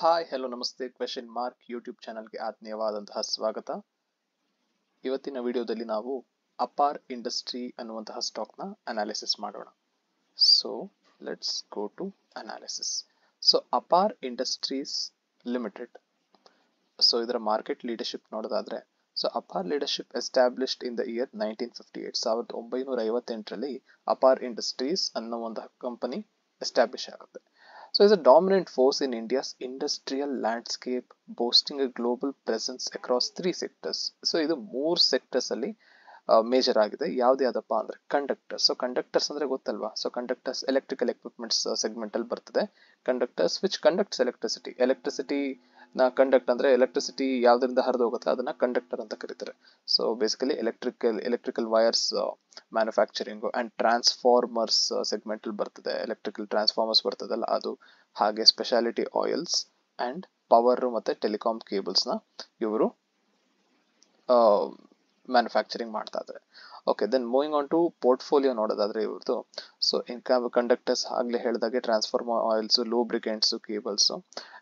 Hi hello ನಮಸ್ತೆ question mark YouTube ಚಾನಲ್ಗೆ ಆತ್ಮೀಯವಾದಂತಹ ಸ್ವಾಗತ. ಇವತ್ತಿನ ವಿಡಿಯೋದಲ್ಲಿ ನಾವು ಅಪಾರ್ ಇಂಡಸ್ಟ್ರಿ ಅನ್ನುವಂತಹ ಸ್ಟಾಕ್ನ ಅನಾಲಿಸಿಸ್ ಮಾಡೋಣ. So let's go to analysis. So Apar industries limited, so ಇದರ ಮಾರ್ಕೆಟ್ ಲೀಡರ್ಶಿಪ್ ನೋಡೋದಾದ್ರೆ, so Apar leadership established in the year 1958, 1958ರಲ್ಲಿ ಅಪಾರ್ ಇಂಡಸ್ಟ್ರೀಸ್ ಅನ್ನುವಂತಹ ಕಂಪನಿ ಎಸ್ಟಾಬ್ಲಿಷ್ ಆಗುತ್ತೆ. So it's a dominant force in India's industrial landscape, boasting a global presence across 3 sectors. So ಇದು 3 sectors ಅಲ್ಲಿ major ಆಗಿದೆ. ಯಾವ್ದಪ್ಪ ಅಂದ್ರೆ ಕಂಡಕ್ಟರ್ಸ್. ಸೊ ಕಂಡಕ್ಟರ್ಸ್ ಅಂದ್ರೆ ಗೊತ್ತಲ್ವಾ? So conductors electrical equipments segment ಅಲ್ಲಿ ಬರ್ತದೆ. ಕಂಡಕ್ಟರ್ಸ್ ವಿಚ್ ಕಂಡಕ್ಟ್ಸ್ ಎಲೆಕ್ಟ್ರಿಸಿಟಿ ನ ಕಂಡಕ್ಟ್ ಅಂದ್ರೆ ಎಲೆಕ್ಟ್ರಿಸಿಟಿ ಯಾವ್ದ್ರಿಂದ ಹರಿದು ಹೋಗುತ್ತೆ ಅದನ್ನ ಕಂಡಕ್ಟರ್ ಅಂತ ಕರೀತಾರೆ. So basically electrical wires manufacturing and transformers segment ಅಲ್ಲಿ ಬರ್ತದೆ. ಎಲೆಕ್ಟ್ರಿಕಲ್ ಟ್ರಾನ್ಸ್ಫಾರ್ಮರ್ಸ್ ಬರ್ತದಲ್ಲ ಅದು, ಹಾಗೆ ಸ್ಪೆಷಾಲಿಟಿ ಆಯಿಲ್ಸ್ ಅಂಡ್ ಪವರ್ ಮತ್ತೆ ಟೆಲಿಕಾಂ ಕೇಬಲ್ಸ್ ನ ಇವರು ಮ್ಯಾನುಫ್ಯಾಕ್ಚರಿಂಗ್ ಮಾಡ್ತಾ ಇದ್ದಾರೆ. Okay, then moving on to portfolio ನೋಡೋದಾದ್ರೆ ಇವ್ರದ್ದು, ಸೊ ಇನ್ ಕಂಡಕ್ಟರ್ಸ್ ಆಗ್ಲೇ ಹೇಳಿದಾಗೆ transformer oils, lubricants, cables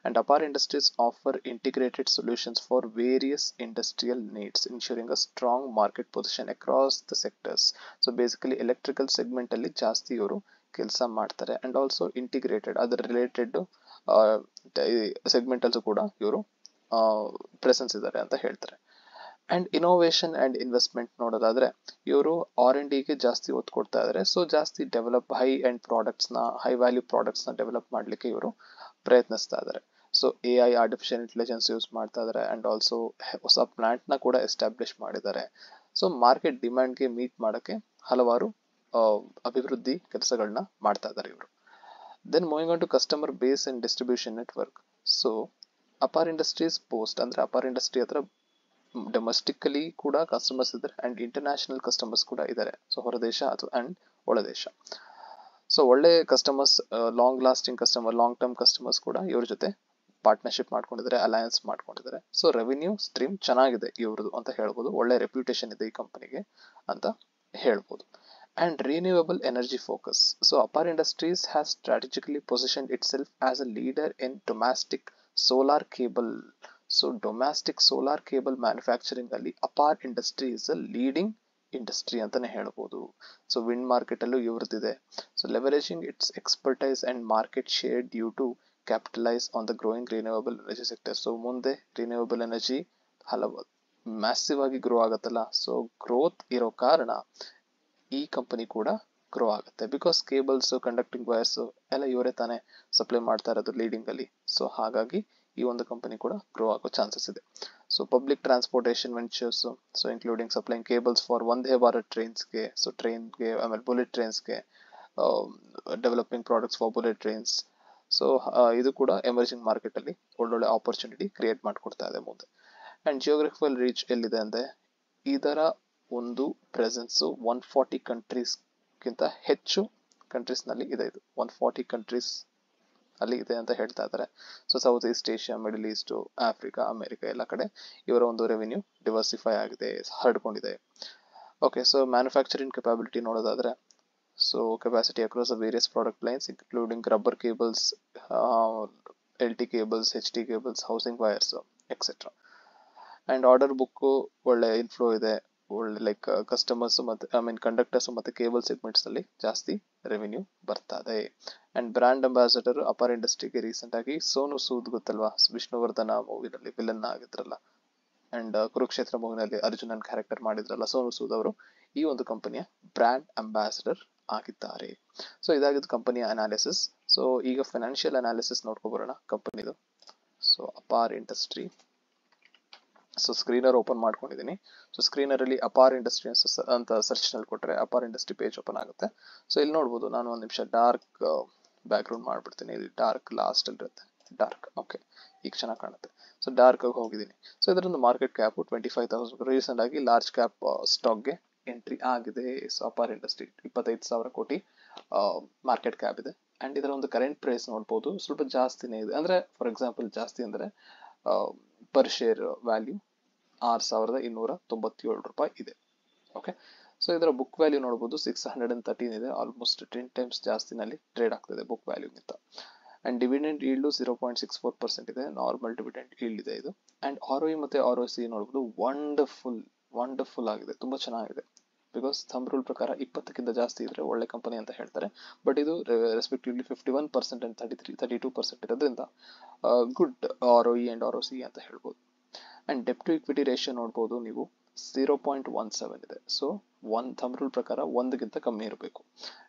and Apar industries offer integrated solutions for various industrial needs, ensuring a strong market position across the sectors. So basically electrical segment ಅಲ್ಲಿ ಜಾಸ್ತಿ ಇವರು ಕೆಲಸ ಮಾಡ್ತಾರೆ and also integrated ಅದರ related segment ಅಲ್ಲೂ ಕೂಡ ಇವರು ಪ್ರೆಸೆನ್ಸ್ ಇದ್ದಾರೆ ಅಂತ ಹೇಳ್ತಾರೆ. ಅಂಡ್ ಇನೋವೇಷನ್ ಅಂಡ್ ಇನ್ವೆಸ್ಟ್ಮೆಂಟ್ ನೋಡೋದಾದ್ರೆ ಇವರು R&Dಗೆ ಜಾಸ್ತಿ ಒತ್ತು ಕೊಡ್ತಾ ಇದ್ದಾರೆ. ಸೊ ಜಾಸ್ತಿ develop high and high value products ನ ಡೆವಲಪ್ ಮಾಡ್ಲಿಕ್ಕೆ ಇವರು ಪ್ರಯತ್ನಿಸ್ತಾ ಇದ್ದಾರೆ. So AI artificial intelligence use ಮಾಡ್ತಾ ಇದ್ದಾರೆ ಅಂಡ್ ಆಲ್ಸೋ ಹೊಸ ಪ್ಲಾಂಟ್ ನ ಕೂಡ ಎಸ್ಟಾಬ್ಲಿಷ್ ಮಾಡಿದ್ದಾರೆ. ಸೊ ಮಾರ್ಕೆಟ್ ಡಿಮ್ಯಾಂಡ್ಗೆ ಮೀಟ್ ಮಾಡಕ್ಕೆ ಹಲವಾರು ಅಭಿವೃದ್ಧಿ ಕೆಲಸಗಳನ್ನ ಮಾಡ್ತಾ ಇದ್ದಾರೆ ಇವರು. Then moving on to customer base and distribution network. So Apar industries post ಅಂದ್ರೆ ಅಪಾರ್ ಇಂಡಸ್ಟ್ರಿ ಹತ್ರ ಡೊಮೆಸ್ಟಿಕಲಿ ಕೂಡ ಕಸ್ಟಮರ್ಸ್ ಇದ್ದಾರೆ ಅಂಡ್ ಇಂಟರ್ನ್ಯಾಷನಲ್ ಕಸ್ಟಮರ್ಸ್ ಕೂಡ ಇದ್ದಾರೆ. ಸೊ ಹೊರದೇಶ ಅಂಡ್ ಒಳದೇಶ. ಸೊ ಒಳ್ಳೆ ಕಸ್ಟಮರ್ಸ್, ಲಾಂಗ್ ಟರ್ಮ್ ಕಸ್ಟಮರ್ಸ್ ಕೂಡ ಇವ್ರ ಜೊತೆ ಪಾರ್ಟ್ನರ್ಶಿಪ್ ಮಾಡ್ಕೊಂಡಿದ್ದಾರೆ, ಅಲಯನ್ಸ್ ಮಾಡ್ಕೊಂಡಿದ್ದಾರೆ. ಸೊ ರೆವಿನ್ಯೂ ಸ್ಟ್ರೀಮ್ ಚೆನ್ನಾಗಿದೆ ಇವ್ರದ್ದು ಅಂತ ಹೇಳ್ಬೋದು. ಒಳ್ಳೆ ರೆಪ್ಯುಟೇಷನ್ ಇದೆ ಈ ಕಂಪನಿಗೆ ಅಂತ ಹೇಳ್ಬೋದು. And renewable energy focus. So Apar Industries has strategically positioned itself as a leader in domestic solar cable. So domestic solar cable manufacturing ಅಲ್ಲಿ Apar Industry is a leading industry ಅಂತಾನೆ ಹೇಳ್ಬೋದು. ಸೊ ವಿಂಡ್ ಮಾರ್ಕೆಟ್ ಅಲ್ಲೂ ಇವ್ರದ್ದಿದೆ. So leveraging its expertise and market share due to capitalise on the growing renewable energy sector. So ಮುಂದೆ renewable energy massive ಆಗಿ grow ಆಗತ್ತಲ್ಲ, so growth ಇರೋ ಕಾರಣ ಈ ಕಂಪನಿ ಕೂಡ ಗ್ರೋ ಆಗುತ್ತೆ. ಬಿಕಾಸ್ ಕೇಬಲ್ಸ್, ಕಂಡಕ್ಟಿಂಗ್ ವೈರ್ಸ್ ಎಲ್ಲ ಇವರೇ ತಾನೇ ಸಪ್ಲೈ ಮಾಡ್ತಾ ಇರೋದು ಲೀಡಿಂಗ್ ಅಲ್ಲಿ. ಸೊ ಹಾಗಾಗಿ ಈ ಒಂದು ಕಂಪನಿ ಕೂಡ ಗ್ರೋ ಆಗೋ ಚಾನ್ಸಸ್ ಇದೆ. So public transportation ventures, so including supplying cables for Vande Bharat ಟ್ರೈನ್ಸ್ಗೆ, ಸೊ ಟ್ರೈನ್ಗೆ, ಆಮೇಲೆ ಬುಲೆಟ್ ಟ್ರೈನ್ಸ್ಗೆ, developing products for bullet trains. So ಇದು ಕೂಡ ಎಮರ್ಜಿಂಗ್ ಮಾರ್ಕೆಟ್ ಅಲ್ಲಿ ಒಳ್ಳೊಳ್ಳೆ ಆಪರ್ಚುನಿಟಿ ಕ್ರಿಯೇಟ್ ಮಾಡ್ಕೊಡ್ತಾ ಇದೆ ಮುಂದೆ. ಅಂಡ್ ಜಿಯೋಗ್ರಫಿಕಲ್ ರೀಚ್ ಎಲ್ಲಿದೆ ಅಂದ್ರೆ ಇದರ ಒಂದು ಪ್ರೆಸೆನ್ಸ್ 140 ಕಂಟ್ರೀಸ್ಗಿಂತ ಹೆಚ್ಚು ಕಂಟ್ರೀಸ್ ನಲ್ಲಿ ಇದೆ. ಇದು 140 ಕಂಟ್ರೀಸ್ ಅಲ್ಲಿ ಇದೆ ಅಂತ ಹೇಳ್ತಾ ಇದ್ದಾರೆ. So south East Asia, middle East, Africa, America ಎಲ್ಲ ಕಡೆ ಇವರ ಒಂದು ರೆವಿನ್ಯೂ ಡಿವರ್ಸಿಫೈ ಆಗಿದೆ, ಹರಡ್ಕೊಂಡಿದೆ. ಓಕೆ, ಸೊ ಮ್ಯಾನುಫ್ಯಾಕ್ಚರಿಂಗ್ ಕೆಪಾಬಿಲಿಟಿ ನೋಡೋದಾದ್ರೆ, so capacity across various product lines including rubber cables, LT cables, HT cables, housing wires etcetera. And order book ಒಳ್ಳೆ inflow ಇದೆ. ಒಳ್ಳೆ like customers ಮತ್ತೆ ಕಂಡಕ್ಟರ್ಸ್ ಮತ್ತೆ ಕೇಬಲ್ ಸೆಗ್ಮೆಂಟ್ಸ್ ಅಲ್ಲಿ ಜಾಸ್ತಿ ರೆವಿನ್ಯೂ ಬರ್ತಾ ಇದೆ. ಅಂಡ್ ಬ್ರಾಂಡ್ ಅಂಬಾಸಿಡರ್ ಅಪಾರ್ ಇಂಡಸ್ಟ್ರಿಗೆ ರೀಸೆಂಟ್ ಆಗಿ ಸೋನು ಸೂದ್ ಗೊತ್ತಲ್ವಾ, ವಿಷ್ಣುವರ್ಧನ ಮೂವಿನಲ್ಲಿ ವಿಲನ್ ಆಗಿದ್ರಲ್ಲ, ಅಂಡ್ ಕುರುಕ್ಷೇತ್ರ ಮೂವಿನಲ್ಲಿ ಅರ್ಜುನನ್ ಕ್ಯಾರೆಕ್ಟರ್ ಮಾಡಿದ್ರಲ್ಲ, ಸೋನು ಸೂದ್ ಅವರು ಈ ಒಂದು ಕಂಪನಿಯ ಬ್ರಾಂಡ್ ಅಂಬಾಸಿಡರ್ ಆಗಿದ್ದಾರೆ. ಸೊ ಇದಾಗಿದ್ದು ಕಂಪನಿಯ ಅನಾಲಿಸಿಸ್. ಸೊ ಈಗ ಫೈನಾನ್ಷಿಯಲ್ ಅನಾಲಿಸಿಸ್ ನೋಡ್ಕೊಬರೋಣ ಕಂಪನಿದು. So Apar industry, so screener open ಮಾಡ್ಕೊಂಡಿದ್ದೀನಿ. ಸೊ ಸ್ಕ್ರೀನರ್ ಅಲ್ಲಿ ಅಪಾರ್ ಇಂಡಸ್ಟ್ರಿ ಅಂತ ಸರ್ಚ್ ನಲ್ಲಿ ಕೊಟ್ಟರೆ ಅಪಾರ್ ಇಂಡಸ್ಟ್ರಿ ಪೇಜ್ ಓಪನ್ ಆಗುತ್ತೆ. ಸೊ ಇಲ್ಲಿ ನೋಡ್ಬೋದು, ನಾನು ಒಂದು ನಿಮಿಷ ಡಾರ್ಕ್ ಬ್ಯಾಕ್ ಗ್ರೌಂಡ್ ಮಾಡ್ಬಿಡ್ತೀನಿ. ಇಲ್ಲಿ ಡಾರ್ಕ್ ಲಾಸ್ಟ್ ಅಲ್ಲಿ ಇರುತ್ತೆ, ಡಾರ್ಕ್. ಓಕೆ, ಈಗ ಚೆನ್ನಾಗಿ ಕಾಣುತ್ತೆ. ಸೊ ಡಾರ್ಕ್ ಆಗಿ ಹೋಗಿದ್ದೀನಿ. ಸೊ ಇದರೊಂದು ಮಾರ್ಕೆಟ್ ಕ್ಯಾಪ್ 25,000. ರೀಸೆಂಟ್ ಆಗಿ ಲಾರ್ಜ್ ಕ್ಯಾಪ್ ಸ್ಟಾಕ್ಗೆ ಎಂಟ್ರಿ ಆಗಿದೆ. ಸೊ ಅಪಾರ್ ಇಂಡಸ್ಟ್ರಿ 25,000 ಕೋಟಿ ಮಾರ್ಕೆಟ್ ಕ್ಯಾಪ್ ಇದೆ. ಅಂಡ್ ಇದರ ಒಂದು ಕರೆಂಟ್ ಪ್ರೈಸ್ ನೋಡ್ಬೋದು, ಸ್ವಲ್ಪ ಜಾಸ್ತಿನೇ ಇದೆ. ಅಂದ್ರೆ ಫಾರ್ ಎಕ್ಸಾಂಪಲ್ ಜಾಸ್ತಿ ಅಂದ್ರೆ ಪರ್ ಶೇರ್ ವ್ಯಾಲ್ಯೂ 6,297 ರೂಪಾಯಿ ಇದೆ. ಓಕೆ, ಸೊ ಇದರ ಬುಕ್ ವ್ಯಾಲ್ಯೂ ನೋಡಬಹುದು 613 ಇದೆ. ಆಲ್ಮೋಸ್ಟ್ 10 ಟೈಮ್ಸ್ ಜಾಸ್ತಿನಲ್ಲಿ ಟ್ರೇಡ್ ಆಗ್ತಿದೆ ಬುಕ್ ವ್ಯಾಲ್ಯೂಗಿಂತ. ಆ್ಯಂಡ್ ಡಿವಿಡೆಂಡ್ ಈಲ್ಡು 0.64% ಇದೆ, ನಾರ್ಮಲ್ ಡಿವಿಡೆಂಡ್ ಈಲ್ಡ್ ಇದೆ ಇದು. ಆ್ಯಂಡ್ ಆರ್ ಒ ಇ ಮತ್ತು ಆರ್ ಒ ಸಿ ನೋಡ್ಬೋದು ವಂಡರ್ಫುಲ್ ಆಗಿದೆ, ತುಂಬ ಚೆನ್ನಾಗಿದೆ. ಬಿಕಾಸ್ ಥಂಬ್ ರೂಲ್ ಪ್ರಕಾರ 20ಕ್ಕಿಂತ ಜಾಸ್ತಿ ಇದ್ರೆ ಒಳ್ಳೆ ಕಂಪನಿ ಅಂತ ಹೇಳ್ತಾರೆ. ಬಟ್ ಇದು ರೆಸ್ಪೆಕ್ಟಿವ್ಲಿ 51% ಆ್ಯಂಡ್ 32% ಇರೋದ್ರಿಂದ good R O E and R O C ಅಂತ ಹೇಳ್ಬೋದು. And debt to equity ratio ನೋಡ್ಬೋದು ನೀವು 0.17 ಇದೆ. ಸೊ ಥಂಬ್ ರೂಲ್ ಪ್ರಕಾರ 1ಗಿಂತ ಕಮ್ಮಿ ಇರಬೇಕು.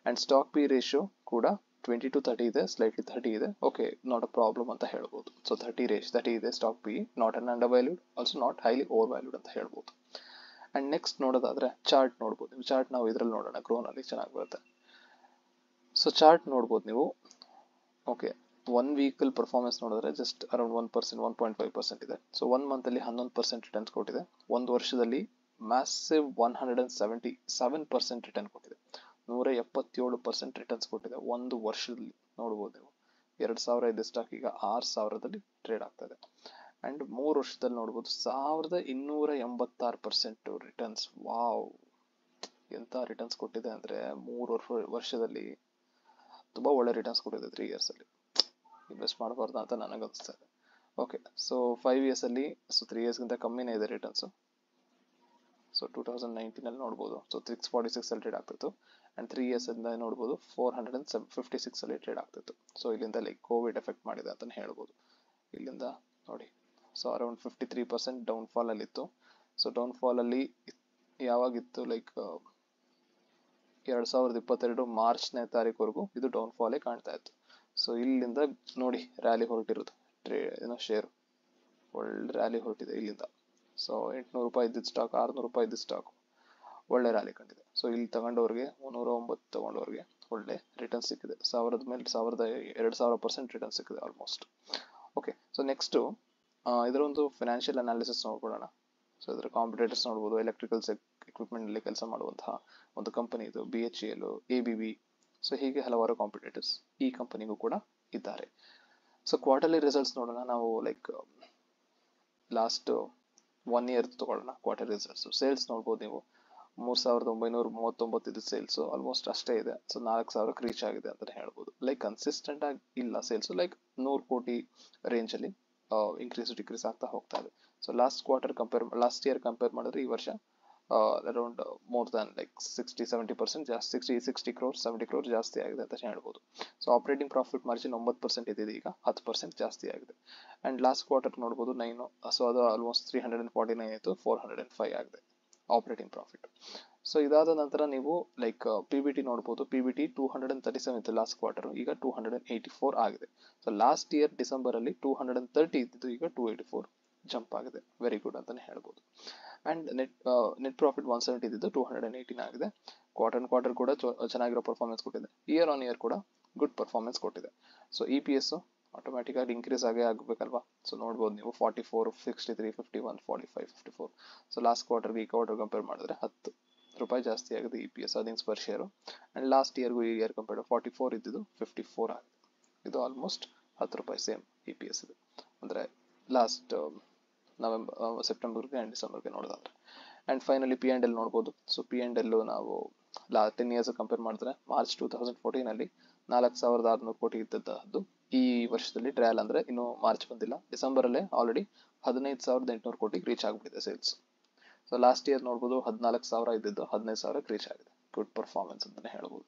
ಆ್ಯಂಡ್ ಸ್ಟಾಕ್ ಪಿ ರೇಷಿಯೋ ಕೂಡ 20-30 ಇದೆ, ಸ್ಲೈಟ್ಲಿ 30 ಇದೆ. ಓಕೆ, ನಾಟ್ ಅ ಪ್ರಾಬ್ಲಮ್ ಅಂತ ಹೇಳ್ಬೋದು. ಸೊ 30 ಇದೆ stock P, not an under valued, also not highly over valued ಅಂತ ಹೇಳ್ಬೋದು. ಆ್ಯಂಡ್ ನೆಕ್ಸ್ಟ್ ನೋಡೋದಾದ್ರೆ ಚಾರ್ಟ್ ನೋಡ್ಬೋದು ನೀವು. ಚಾರ್ಟ್ ನಾವು ಇದರಲ್ಲಿ ನೋಡೋಣ, ಕ್ರೋನಲ್ಲಿ ಚೆನ್ನಾಗಿ ಬರುತ್ತೆ. ಸೊ ಚಾರ್ಟ್ ನೋಡ್ಬೋದು ನೀವು. ಓಕೆ, 1 ವೀಕಲ್ಲಿ ಪರ್ಫಾರ್ಮೆನ್ಸ್ ನೋಡಿದ್ರೆ ಜಸ್ಟ್ ಅರೌಂಡ್ 1%, 1.5% ಇದೆ. ಸೊ 1 ಮಂತಲ್ಲಿ 11% ರಿಟರ್ನ್ಸ್ ಕೊಟ್ಟಿದೆ. ಒಂದು ವರ್ಷದಲ್ಲಿ ಮ್ಯಾಸಿವ್ 177% ರಿಟರ್ನ್ ಕೊಟ್ಟಿದೆ. 177% ರಿಟರ್ನ್ಸ್ ಕೊಟ್ಟಿದೆ ಒಂದು ವರ್ಷದಲ್ಲಿ ನೋಡ್ಬೋದು ನೀವು. 2000 ಇದ್ದ ಸ್ಟಾಕ್ ಈಗ 6000ದಲ್ಲಿ ಟ್ರೇಡ್ ಆಗ್ತಾ ಇದೆ. ಆ್ಯಂಡ್ 3 ವರ್ಷದಲ್ಲಿ ನೋಡ್ಬೋದು 1286% ರಿಟರ್ನ್ಸ್. ವಾವ್, ಎಂಥ ರಿಟರ್ನ್ಸ್ ಕೊಟ್ಟಿದೆ ಅಂದರೆ 3 ವರ್ಷದಲ್ಲಿ ತುಂಬ ಒಳ್ಳೆ ರಿಟರ್ನ್ಸ್ ಕೊಟ್ಟಿದೆ. 3 ಇಯರ್ಸಲ್ಲಿ ಇನ್ವೆಸ್ಟ್ ಮಾಡಬಾರ್ದು ಅಂತ ನನಗೆ ಅನಿಸ್ತಾ ಇದೆ. ಓಕೆ, ಸೊ 5 ಇಯರ್ಸಲ್ಲಿ, ಸೊ 3 ಇಯರ್ಸ್ಗಿಂತ ಕಮ್ಮಿನೇ ಇದೆ ರಿಟರ್ನ್ಸು. ಸೊ 2019ಅಲ್ಲಿ ನೋಡ್ಬೋದು, ಸೊ 646 ಟ್ರೇಡ್ ಆಗ್ತಿತ್ತು. ಆ್ಯಂಡ್ 3 ಇಯರ್ಸಿಂದ ನೋಡ್ಬೋದು 456 ಟ್ರೇಡ್ ಆಗ್ತಿತ್ತು. ಸೊ ಇಲ್ಲಿಂದ ಲೈಕ್ ಕೋವಿಡ್ ಎಫೆಕ್ಟ್ ಮಾಡಿದೆ ಅಂತಲೇ ಹೇಳ್ಬೋದು. ಇಲ್ಲಿಂದ ನೋಡಿ, ಸೊ ಅರೌಂಡ್ 53% ಡೌನ್ಫಾಲಲ್ಲಿತ್ತು. ಸೊ ಡೌನ್ಫಾಲಲ್ಲಿ ಯಾವಾಗಿತ್ತು, ಲೈಕ್ 2022 ಮಾರ್ಚ್ನೇ ತಾರೀಕುವರೆಗೂ ಇದು ಡೌನ್ಫಾಲೇ ಕಾಣ್ತಾ ಇತ್ತು. ಸೊ ಇಲ್ಲಿಂದ ನೋಡಿ ರ್ಯಾಲಿ ಹೊರಟಿರೋದು, ಶೇರ್ ಒಳ್ಳೆ ರ್ಯಾಲಿ ಹೊರಟಿದೆ ಇಲ್ಲಿಂದ. ಸೊ 800 ರೂಪಾಯಿ ಇದ್ದಿದ್ದು ಸ್ಟಾಕ್ 600 ರೂಪಾಯಿ ಇದ್ದಿದ್ದು ಸ್ಟಾಕ್ ಒಳ್ಳೆ ರ್ಯಾಲಿ ಕಂಡಿದೆ. ಸೊ ಇಲ್ಲಿ ತಗೊಂಡವ್ರಿಗೆ 309 ತಗೊಂಡವ್ರಿಗೆ ಒಳ್ಳೆ ರಿಟರ್ನ್ ಸಿಕ್ಕಿದೆ. 1000 ಮೇಲೆ 2000% ರಿಟರ್ನ್ ಸಿಕ್ಕಿದೆ ಆಲ್ಮೋಸ್ಟ್. ಓಕೆ, ಸೊ ನೆಕ್ಸ್ಟು ಇದರ ಒಂದು ಫಿನಾನ್ಷಿಯಲ್ ಅನಾಲಿಸಿಸ್ ನೋಡ್ಕೊಳ್ಳೋಣ. ಸೊ ಇದರ ಕಾಂಪಿಟೇಟರ್ಸ್ ನೋಡ್ಬೋದು. ಎಲೆಕ್ಟ್ರಿಕಲ್ ಎಕ್ವಿಪ್ಮೆಂಟಲ್ಲಿ ಕೆಲಸ ಮಾಡುವಂತಹ ಒಂದು ಕಂಪನಿ ಇದು, BHEL, ABB. ಸೊ ಹೀಗೆ ಹಲವಾರು ಕಾಂಪಿಟೇಟರ್ಸ್ ಈ ಕಂಪನಿಗೂ ಕೂಡ ಇದ್ದಾರೆ. ಸೊ ಕ್ವಾರ್ಟರ್ಲಿ ರಿಸಲ್ಟ್ಸ್ ನೋಡೋಣ ನಾವು. ಲೈಕ್ ಲಾಸ್ಟ್ 1 ಇಯರ್ ತಗೊಳ್ಳೋಣ ಕ್ವಾರ್ಟರ್ ರಿಸಲ್ಟ್ಸ್. ಸೇಲ್ಸ್ ನೋಡ್ಬೋದು ನೀವು, 3939 ಇದು ಸೇಲ್ಸು, ಆಲ್ಮೋಸ್ಟ್ ಅಷ್ಟೇ ಇದೆ. ಸೊ 4000ಕ್ಕೆ ರೀಚ್ ಆಗಿದೆ ಅಂತಲೇ ಹೇಳ್ಬೋದು. ಲೈಕ್ ಕನ್ಸಿಸ್ಟೆಂಟ್ ಆಗಿ ಇಲ್ಲ ಸೇಲ್ಸು, ಲೈಕ್ 100 ಕೋಟಿ ರೇಂಜಲ್ಲಿ ಇನ್ಕ್ರೀಸ್ ಡಿಕ್ರೀಸ್ ಆಗ್ತಾ ಹೋಗ್ತಾ ಇದೆ. ಸೊ ಲಾಸ್ಟ್ ಇಯರ್ ಕಂಪೇರ್ ಮಾಡಿದ್ರೆ ಈ ವರ್ಷ ಅರೌಂಡ್ ಮೋರ್ ದ್ಯಾನ್ ಲೈಕ್ 60-70% ಜಾಸ್ತಿ, 60 crores 70 crores ಜಾಸ್ತಿ ಆಗಿದೆ ಅಂತ ಹೇಳ್ಬೋದು. ಸೊ ಆಪರೇಟಿಂಗ್ ಪ್ರಾಫಿಟ್ ಮಾರ್ಜಿನ್ 9% ಇದ್ದಿದೆ, ಈಗ 10% ಜಾಸ್ತಿ ಆಗಿದೆ. ಆ್ಯಂಡ್ ಲಾಸ್ಟ್ ಕ್ವಾರ್ಟರ್ ನೋಡ್ಬೋದು 9, ಸೊ ಅದು ಆಲ್ಮೋಸ್ಟ್ 349 ಇತ್ತು, 405 ಆಗಿದೆ ಆಪರೇಟಿಂಗ್ ಪ್ರಾಫಿಟ್. ಸೊ ಇದಾದ ನಂತರ ನೀವು ಲೈಕ್ PBT ನೋಡ್ಬೋದು. PBT 237 ಇತ್ತು ಲಾಸ್ಟ್ ಕ್ವಾರ್ಟರ್, ಈಗ 284 ಆಗಿದೆ. ಸೊ ಲಾಸ್ಟ್ ಇಯರ್ ಡಿಸೆಂಬರಲ್ಲಿ 230 ಇದ್ದಿದ್ದು, ಈಗ 284 ಜಂಪ್ ಆಗಿದೆ. ವೆರಿ ಗುಡ್ ಅಂತಲೇ ಹೇಳ್ಬೋದು. ಆ್ಯಂಡ್ ನೆಟ್ ಪ್ರಾಫಿಟ್ 170 ಇದ್ದಿದ್ದು 218 ಆಗಿದೆ. ಕ್ವಾರ್ಟರ್ ಕೂಡ ಚೆನ್ನಾಗಿರೋ ಪರ್ಫಾರ್ಮೆನ್ಸ್ ಕೊಟ್ಟಿದೆ. ಇಯರ್ ಆನ್ ಇಯರ್ ಕೂಡ ಗುಡ್ ಪರ್ಫಾರ್ಮೆನ್ಸ್ ಕೊಟ್ಟಿದೆ. ಸೊ EPS ಆಟೋಮ್ಯಾಟಿಕ್ಕಾಗಿ ಇನ್ಕ್ರೀಸ್ ಆಗಬೇಕಲ್ವಾ. ಸೊ ನೋಡ್ಬೋದು ನೀವು 44, 63, 51, 45, 54. ಸೊ ಲಾಸ್ಟ್ ಕ್ವಾರ್ಟರ್ಗೆ ಈ ಕ್ವಾರ್ಟರ್ ಕಂಪೇರ್ ಮಾಡಿದ್ರೆ 10 ರೂಪಾಯಿ ಜಾಸ್ತಿ ಆಗಿದೆ EPS, earnings per share. And last ಇಯರ್ಗೂ ಈ ಇಯರ್ ಕಂಪೇರ್ 44 ಇದ್ದಿದ್ದು 54 ಆಗಿದೆ. ಇದು ಆಲ್ಮೋಸ್ಟ್ 10 ರೂಪಾಯಿ ಸೇಮ್ EPS ಇದೆ, ಅಂದರೆ ಲಾಸ್ಟ್ ಸೆಪ್ಟೆಂಬರ್ಗೆ ಆ್ಯಂಡ್ ಡಿಸೆಂಬರ್ಗೆ ನೋಡೋದಾದ್ರೆ. ಆ್ಯಂಡ್ ಫೈನಲಿ P&L ನೋಡ್ಬೋದು. ಸೊ P&L ನಾವು 10 ಇಯರ್ಸ್ ಕಂಪೇರ್ ಮಾಡಿದ್ರೆ ಮಾರ್ಚ್ 2014 4,600 ಕೋಟಿ ಇದ್ದದ್ದು ಈ ವರ್ಷದಲ್ಲಿ ಟ್ರಯಲ್, ಅಂದರೆ ಇನ್ನು ಮಾರ್ಚ್ ಬಂದಿಲ್ಲ, ಡಿಸೆಂಬರಲ್ಲೇ ಆಲ್ರೆಡಿ 15,800 ಕೋಟಿಗೆ ರೀಚ್ ಆಗಿಬಿಟ್ಟಿದೆ ಸೇಲ್ಸ್. ಸೊ ಲಾಸ್ಟ್ ಇಯರ್ ನೋಡ್ಬೋದು 14,000 ಇದ್ದಿದ್ದು 15,000ಕ್ಕೆ ರೀಚ್ ಆಗಿದೆ. ಗುಡ್ ಪರ್ಫಾರ್ಮೆನ್ಸ್ ಅಂತಲೇ ಹೇಳ್ಬೋದು.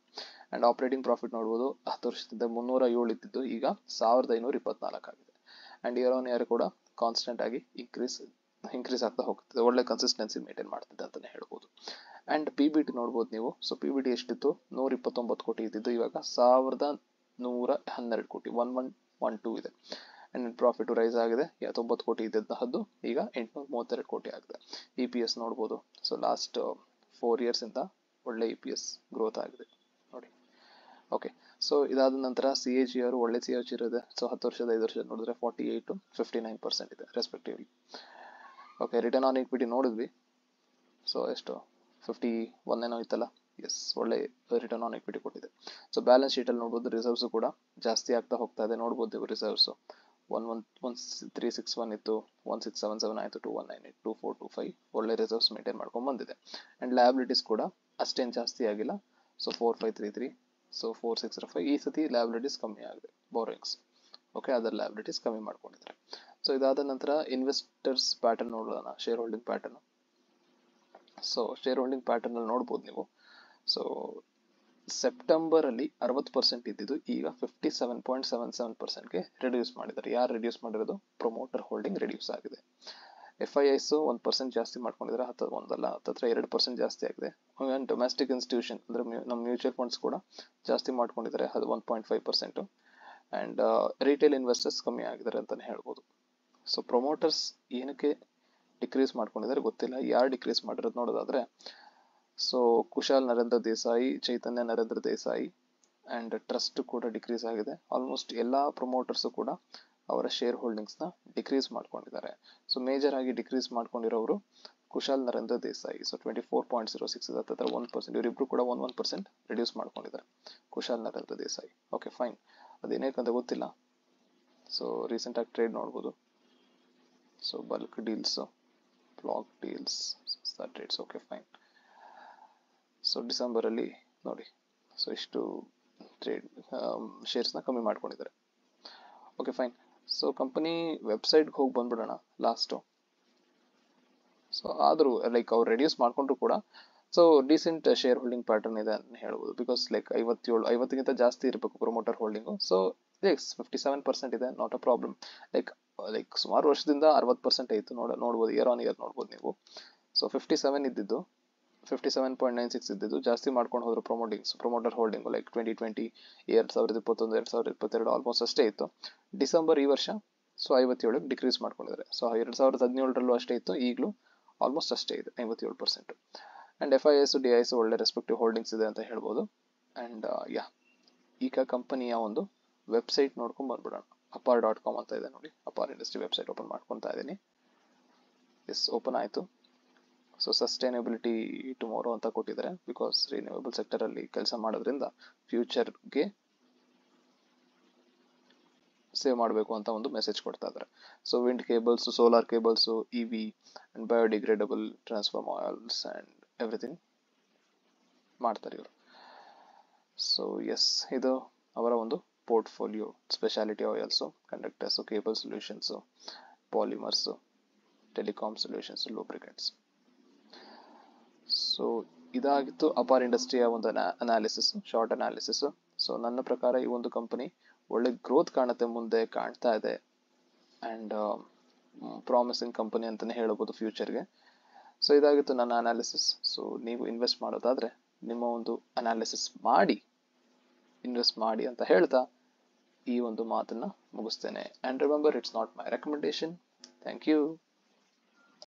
ಆ್ಯಂಡ್ ಆಪರೇಟಿಂಗ್ ಪ್ರಾಫಿಟ್ ನೋಡ್ಬೋದು 10 ವರ್ಷದಿಂದ 307 ಇದ್ದಿದ್ದು ಈಗ 1,524 ಆಗಿದೆ. ಆ್ಯಂಡ್ ಇಯರ್ ಆನ್ ಇಯರ್ ಕೂಡ ಕಾನ್ಸ್ಟೆಂಟ್ ಆಗಿ ಇನ್ಕ್ರೀಸ್ ಆಗ್ತಾ ಹೋಗ್ತಿದೆ, ಒಳ್ಳೆ ಕನ್ಸಿಸ್ಟೆನ್ಸಿ ಮೇಂಟೈನ್ ಮಾಡ್ತಿದೆ ಅಂತಲೇ ಹೇಳ್ಬೋದು. ಆ್ಯಂಡ್ PBT ನೋಡ್ಬೋದು ನೀವು. ಸೊ PBT ಎಷ್ಟಿತ್ತು, 129 ಕೋಟಿ ಇದ್ದಿದ್ದು ಇವಾಗ 1,112 ಕೋಟಿ, 1112 ಇದೆ. ಆ್ಯಂಡ್ ನೆಟ್ ಪ್ರಾಫಿಟ್ ರೈಸ್ ಆಗಿದೆ, 90 ಕೋಟಿ ಇದ್ದದ್ದು ಈಗ 832 ಕೋಟಿ ಆಗಿದೆ. EPS ನೋಡ್ಬೋದು. ಸೊ ಲಾಸ್ಟ್ 4 ಇಯರ್ಸಿಂದ ಒಳ್ಳೆ EPS ಗ್ರೋತ್ ಆಗಿದೆ ನೋಡಿ. ಓಕೆ, ಸೊ ಇದಾದ ನಂತರ CAGR ಒಳ್ಳೆ CAGR ಇದೆ. ಸೊ 10 ವರ್ಷದ 5 ವರ್ಷದ ನೋಡಿದ್ರೆ 48, 59% ಇದೆ respectively. Okay, return on equity ನೋಡಿದ್ವಿ. ಸೊ ಎಷ್ಟು 51 ಏನೋ ಇತ್ತಲ್ಲ. ಎಸ್, ಒಳ್ಳೆ ರಿಟರ್ನ್ ಆನ್ ಇಕ್ವಿಟಿ ಕೊಟ್ಟಿದೆ. ಸೊ ಬ್ಯಾಲೆನ್ಸ್ ಶೀಟಲ್ಲಿ ನೋಡ್ಬೋದು ರಿಸರ್ವ್ಸು ಕೂಡ ಜಾಸ್ತಿ ಆಗ್ತಾ ಹೋಗ್ತಾ ಇದೆ. ನೋಡ್ಬೋದು ನೀವು ರಿಸರ್ವ್ಸು 11361 ಇತ್ತು, 1677 ಆಯಿತು, 2198, 2425 ಒಳ್ಳೆ ರಿಸರ್ವ್ಸ್ ಮೇಂಟೈನ್ ಮಾಡ್ಕೊಂಡು ಬಂದಿದೆ. ಆ್ಯಂಡ್ ಲಯಬಿಲಿಟೀಸ್ ಕೂಡ ಅಷ್ಟೇನು ಜಾಸ್ತಿ ಆಗಿಲ್ಲ. ಸೊ 4533, ಸೊ 4605 ಈ ಸತಿ ಲಯಬಿಲಿಟೀಸ್ ಕಮ್ಮಿ ಆಗಿದೆ, ಬೋರಿಂಗ್ಸ್. ಓಕೆ, ಅದರ್ ಲಯಬಿಲಿಟೀಸ್ ಕಮ್ಮಿ ಮಾಡ್ಕೊಂಡಿದ್ದಾರೆ. ಸೊ ಇದಾದ ನಂತರ ಇನ್ವೆಸ್ಟರ್ಸ್ ಪ್ಯಾಟರ್ನ್ ನೋಡೋಣ, share holding pattern. So share holding pattern ಅಲ್ಲಿ ನೋಡ್ಬೋದು ನೀವು. ಸೊ ಸೆಪ್ಟೆಂಬರ್ ಅಲ್ಲಿ 60% ಇದ್ದಿದ್ದು ಈಗ 57.77%ಗೆ ರಿಡ್ಯೂಸ್ ಮಾಡಿದ್ದಾರೆ. ಯಾರು ರಿಡ್ಯೂಸ್ ಮಾಡಿರೋದು? ಪ್ರೊಮೋಟರ್ ಹೋಲ್ಡಿಂಗ್ ರಿಡ್ಯೂಸ್ ಆಗಿದೆ. FIIs 1% ಜಾಸ್ತಿ ಮಾಡ್ಕೊಂಡಿದ್ದಾರೆ, ಒಂದಲ್ಲ ಹತ್ತತ್ರ 2% ಜಾಸ್ತಿ ಆಗಿದೆ. ಡೊಮೆಸ್ಟಿಕ್ ಇನ್ಸ್ಟಿಟ್ಯೂಷನ್ ಅಂದ್ರೆ ನಮ್ಮ ಮ್ಯೂಚುವಲ್ ಫಂಡ್ಸ್ ಕೂಡ ಜಾಸ್ತಿ ಮಾಡ್ಕೊಂಡಿದ್ದಾರೆ, ಅದು 1.5%. ಅಂಡ್ ರಿಟೇಲ್ ಇನ್ವೆಸ್ಟರ್ಸ್ ಕಮ್ಮಿ ಆಗಿದ್ದಾರೆ ಅಂತಾನೆ ಹೇಳ್ಬೋದು. ಸೊ ಪ್ರೊಮೋಟರ್ಸ್ ಏನಕ್ಕೆ ಡಿಕ್ರೀಸ್ ಮಾಡ್ಕೊಂಡಿದ್ದಾರೆ ಗೊತ್ತಿಲ್ಲ. ಯಾರು ಡಿಕ್ರೀಸ್ ಮಾಡಿರೋದು ನೋಡೋದಾದ್ರೆ, so Kushal Narendra Desai, Chaitanya Narendra Desai and trust ಕೂಡ ಡಿಕ್ರೀಸ್ ಆಗಿದೆ. ಆಲ್ಮೋಸ್ಟ್ ಎಲ್ಲಾ ಪ್ರೊಮೋಟರ್ಸ್ ಕೂಡ ಅವರ ಶೇರ್ ಹೋಲ್ಡಿಂಗ್ಸ್ ನ ಡಿಕ್ರೀಸ್ ಮಾಡ್ಕೊಂಡಿದ್ದಾರೆ. ಸೊ ಮೇಜರ್ ಆಗಿ ಡಿಕ್ರೀಸ್ ಮಾಡ್ಕೊಂಡಿರೋರು ಕುಶಾಲ್ ನರೇಂದ್ರ ದೇಸಾಯಿ. ಸೊ 24.06 ಹತ್ತಿರ 1%. ಇವರಿಬ್ರು ಕೂಡ 1% ರಿಡ್ಯೂಸ್ ಮಾಡ್ಕೊಂಡಿದ್ದಾರೆ, ಕುಶಾಲ್ ನರೇಂದ್ರ ದೇಸಾಯಿ. ಓಕೆ ಫೈನ್, ಅದೇನೇಕಂತ ಗೊತ್ತಿಲ್ಲ. ಸೊ ರೀಸೆಂಟ್ ಆಗಿ ಟ್ರೇಡ್ ನೋಡ್ಬೋದು. So bulk deals, block deals, trades. Okay fine. So December ಅಲ್ಲಿ ನೋಡಿ, ಸೊ ಇಷ್ಟು ಟ್ರೇಡ್ ಶೇರ್ಸ್ ನ ಕಮ್ಮಿ ಮಾಡ್ಕೊಂಡಿದ್ದಾರೆ. Okay fine. ಸೊ ಕಂಪನಿ ವೆಬ್ಸೈಟ್ಗೆ ಹೋಗಿ ಬಂದ್ಬಿಡೋಣ ಲಾಸ್ಟ್. ಸೊ ಆದ್ರೂ ಲೈಕ್ ಅವ್ರು ರೆಡ್ಯೂಸ್ ಮಾಡ್ಕೊಂಡ್ರು ಕೂಡ so decent share holding pattern ಇದೆ ಅಂತ ಹೇಳ್ಬೋದು. ಬಿಕಾಸ್ ಲೈಕ್ 50ಗಿಂತ ಜಾಸ್ತಿ ಇರಬೇಕು ಪ್ರೊಮೋಟರ್ ಹೋಲ್ಡಿಂಗು. ಸೊ 57% ಇದೆ, ನಾಟ್ ಅ ಪ್ರಾಬ್ಲಮ್. ಲೈಕ್ ಸುಮಾರು ವರ್ಷದಿಂದ 60% ಆಯಿತು. ನೋಡ್ಬೋದು, ಇಯರ್ ಆನ್ ಇಯರ್ ನೋಡ್ಬೋದು ನೀವು. ಸೊ 57 ಇದ್ದಿದ್ದು 57.96 ಇದ್ದಿದ್ದು ಜಾಸ್ತಿ ಮಾಡ್ಕೊಂಡು ಹೋದ್ರು ಪ್ರೊಮೋಟರ್ ಹೋಲ್ಡಿಂಗ್. ಲೈಕ್ 2020, 2021, 2022 ಆಲ್ಮೋಸ್ಟ್ ಅಷ್ಟೇ ಇತ್ತು. ಡಿಸೆಂಬರ್ ಈ ವರ್ಷ ಸೊ 57 ಡಿಕ್ರೀಸ್ ಮಾಡ್ಕೊಂಡಿದ್ದಾರೆ. ಸೊ 2017ರಲ್ಲೂ ಅಷ್ಟೇ ಇತ್ತು, ಈಗಲೂ ಆಲ್ಮೋಸ್ಟ್ ಅಷ್ಟೇ ಇದೆ, 57%. ಅಂಡ್ FIIs, DIs ಒಳ್ಳೆ ರೆಸ್ಪೆಕ್ಟಿವ್ ಹೋಲ್ಡಿಂಗ್ಸ್ ಇದೆ ಅಂತ ಹೇಳ್ಬೋದು. ಅಂಡ್ ಈಗ ಕಂಪನಿಯ ಒಂದು ವೆಬ್ಸೈಟ್ ನೋಡ್ಕೊಂಡ್ ಬಂದ್ಬಿಡೋಣ. apar.com ಅಂತ ಇದೆ ನೋಡಿ, ಅಪಾರ್ ಇಂಡಸ್ಟ್ರಿ ವೆಬ್ಸೈಟ್ ಓಪನ್ ಮಾಡ್ಕೊತಾ ಇದ್ದೀನಿ. ಎಸ್, ಓಪನ್ ಆಯ್ತು. ಸೊ ಸಸ್ಟೈನಬಿಲಿಟಿ ಟುಮಾರೋ ಅಂತ ಕೊಟ್ಟಿದ್ದಾರೆ. ಬಿಕಾಸ್ ರಿನ್ಯೂವಬಲ್ ಸೆಕ್ಟರ್ ಅಲ್ಲಿ ಕೆಲಸ ಮಾಡೋದ್ರಿಂದ ಫ್ಯೂಚರ್ಗೆ ಸೇವ್ ಮಾಡಬೇಕು ಅಂತ ಒಂದು ಮೆಸೇಜ್ ಕೊಡ್ತಾ ಇದ್ದಾರೆ. So wind cables, solar cables, EV and biodegradable transform oils and everything ಮಾಡ್ತಾರೆ ಇವರು. ಸೊ ಎಸ್, ಇದು ಅವರ ಒಂದು portfolio. Speciality oils, conductors, cable solutions, polymers, telecom solutions, lubricants. So ಇದಾಗಿತ್ತು ಅಪಾರ್ ಇಂಡಸ್ಟ್ರಿಯ ಒಂದು ಅನಾಲಿಸಿಸ್, ಶಾರ್ಟ್ ಅನಾಲಿಸಿಸ್. ಸೊ ನನ್ನ ಪ್ರಕಾರ ಈ ಒಂದು ಕಂಪನಿ ಒಳ್ಳೆ ಗ್ರೋತ್ ಕಾಣುತ್ತೆ, ಮುಂದೆ ಕಾಣ್ತಾ ಇದೆ. ಅಂಡ್ ಪ್ರಾಮಿಸಿಂಗ್ ಕಂಪನಿ ಅಂತಾನೆ ಹೇಳ್ಬೋದು ಫ್ಯೂಚರ್ಗೆ. ಸೊ ಇದಾಗಿತ್ತು ನನ್ನ ಅನಾಲಿಸಿಸ್. ಸೊ ನೀವು ಇನ್ವೆಸ್ಟ್ ಮಾಡೋದಾದ್ರೆ ನಿಮ್ಮ ಒಂದು ಅನಾಲಿಸಿಸ್ ಮಾಡಿ ಇನ್ವೆಸ್ಟ್ ಮಾಡಿ ಅಂತ ಹೇಳ್ತಾ ಈ ಒಂದು ಮಾತನ್ನ ಮುಗಿಸ್ತೇನೆ. And remember, it's not my recommendation. Thank you.